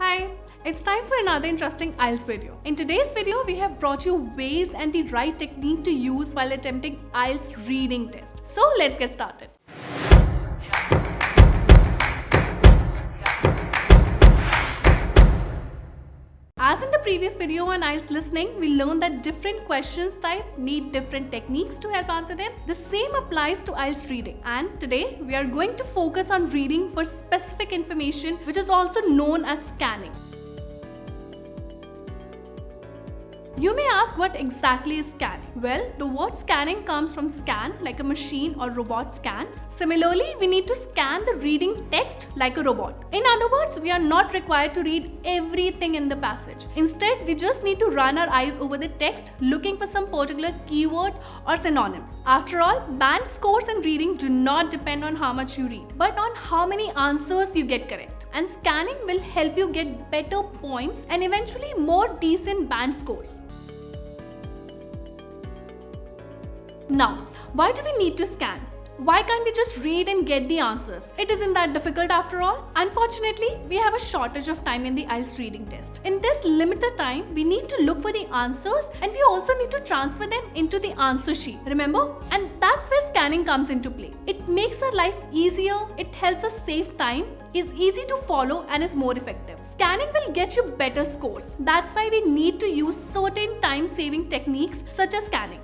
Hi, it's time for another interesting IELTS video. In today's video, we have brought you ways and the right technique to use while attempting IELTS reading test. So let's get started. As in the previous video on IELTS listening, we learned that different questions type need different techniques to help answer them. The same applies to IELTS reading. And today, we are going to focus on reading for specific information, which is also known as scanning. You may ask what exactly is scanning? Well, the word scanning comes from scan, like a machine or robot scans. Similarly, we need to scan the reading text like a robot. In other words, we are not required to read everything in the passage. Instead, we just need to run our eyes over the text looking for some particular keywords or synonyms. After all, band scores in reading do not depend on how much you read, but on how many answers you get correct. And scanning will help you get better points and eventually more decent band scores. Now, why do we need to scan? Why can't we just read and get the answers? It isn't that difficult after all. Unfortunately, we have a shortage of time in the IELTS reading test. In this limited time, we need to look for the answers and we also need to transfer them into the answer sheet. Remember? And that's where scanning comes into play. It makes our life easier, it helps us save time, is easy to follow and is more effective. Scanning will get you better scores. That's why we need to use certain time-saving techniques such as scanning.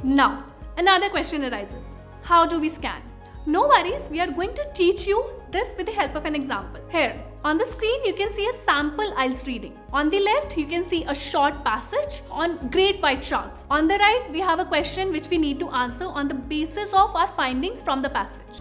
Now, another question arises. How do we scan? No worries, we are going to teach you this with the help of an example. Here, on the screen, you can see a sample IELTS reading. On the left, you can see a short passage on great white sharks. On the right, we have a question which we need to answer on the basis of our findings from the passage.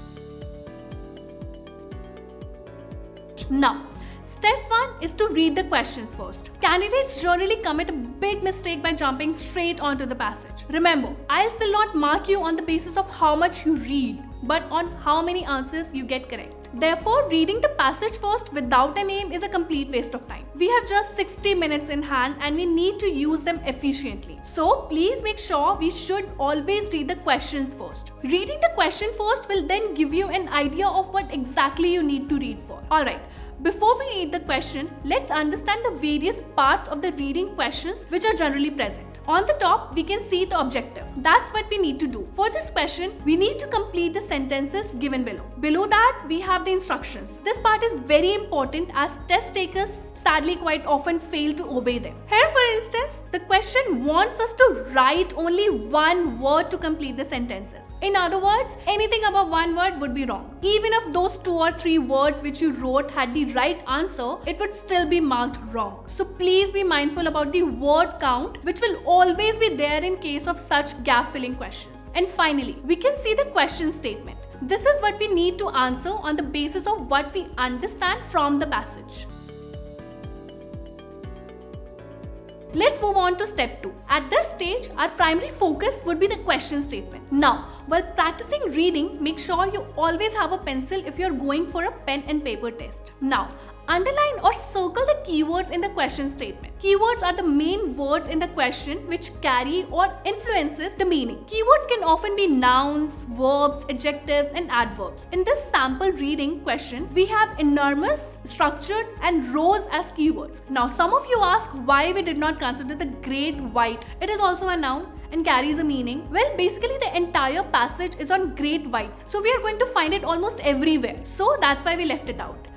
Now, step 1 is to read the questions first. Candidates generally commit a big mistake by jumping straight onto the passage. Remember, IELTS will not mark you on the basis of how much you read, but on how many answers you get correct. Therefore, reading the passage first without an aim is a complete waste of time. We have just 60 minutes in hand and we need to use them efficiently. So, please make sure we should always read the questions first. Reading the question first will then give you an idea of what exactly you need to read for. Alright. Before we read the question, let's understand the various parts of the reading questions which are generally present. On the top, we can see the objective. That's what we need to do. For this question, we need to complete the sentences given below. Below that, we have the instructions. This part is very important as test takers sadly quite often fail to obey them. Here, for instance, the question wants us to write only one word to complete the sentences. In other words, anything above one word would be wrong. Even if those 2 or 3 words which you wrote had the right answer, it would still be marked wrong. So please be mindful about the word count, which will always be there in case of such gap-filling questions. And finally, we can see the question statement. This is what we need to answer on the basis of what we understand from the passage. Let's move on to step 2. At this stage, our primary focus would be the question statement. Now, while practicing reading, make sure you always have a pencil if you're going for a pen and paper test. Now, underline or circle the keywords in the question statement. Keywords are the main words in the question which carry or influences the meaning. Keywords can often be nouns, verbs, adjectives, and adverbs. In this sample reading question, we have enormous, structured, and rose as keywords. Now, some of you ask why we did not consider the great white. It is also a noun and carries a meaning. Well, basically the entire passage is on great whites. So we are going to find it almost everywhere. So that's why we left it out.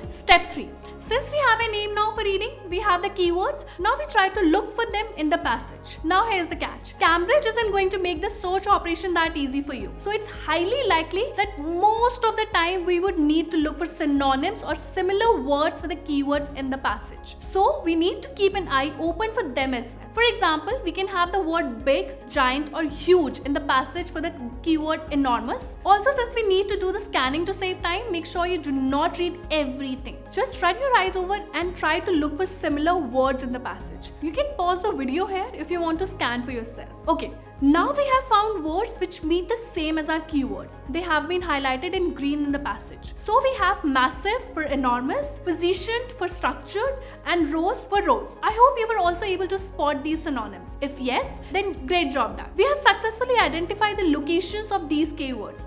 Step 3. Since we have a name now for reading, we have the keywords. Now we try to look for them in the passage. Now here's the catch. Cambridge isn't going to make the search operation that easy for you. So it's highly likely that most of the time we would need to look for synonyms or similar words for the keywords in the passage. So we need to keep an eye open for them as well. For example, we can have the word big, giant, or huge in the passage for the keyword enormous. Also, since we need to do the scanning to save time, make sure you do not read everything. Just run your eyes over and try to look for similar words in the passage. You can pause the video here if you want to scan for yourself. Okay, now we have found words which mean the same as our keywords. They have been highlighted in green in the passage. So we have massive for enormous, positioned for structured, and rose for rose. I hope you were also able to spot these synonyms. If yes, then great job done. We have successfully identified the locations of these keywords.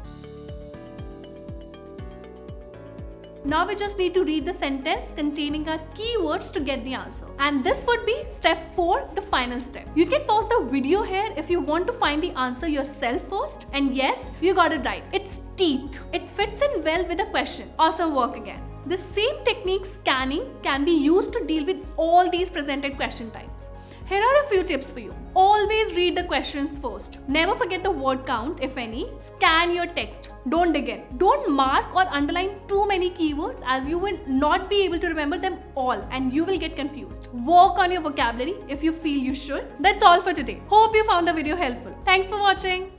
Now we just need to read the sentence containing our keywords to get the answer. And this would be step 4, the final step. You can pause the video here if you want to find the answer yourself first. And yes, you got it right. It's teeth. It fits in well with the question. Awesome work again. The same technique, scanning, can be used to deal with all these presented question types. Here are a few tips for you. Always read the questions first. Never forget the word count, if any. Scan your text. Don't dig in. Don't mark or underline too many keywords, as you will not be able to remember them all and you will get confused. Work on your vocabulary if you feel you should. That's all for today. Hope you found the video helpful. Thanks for watching.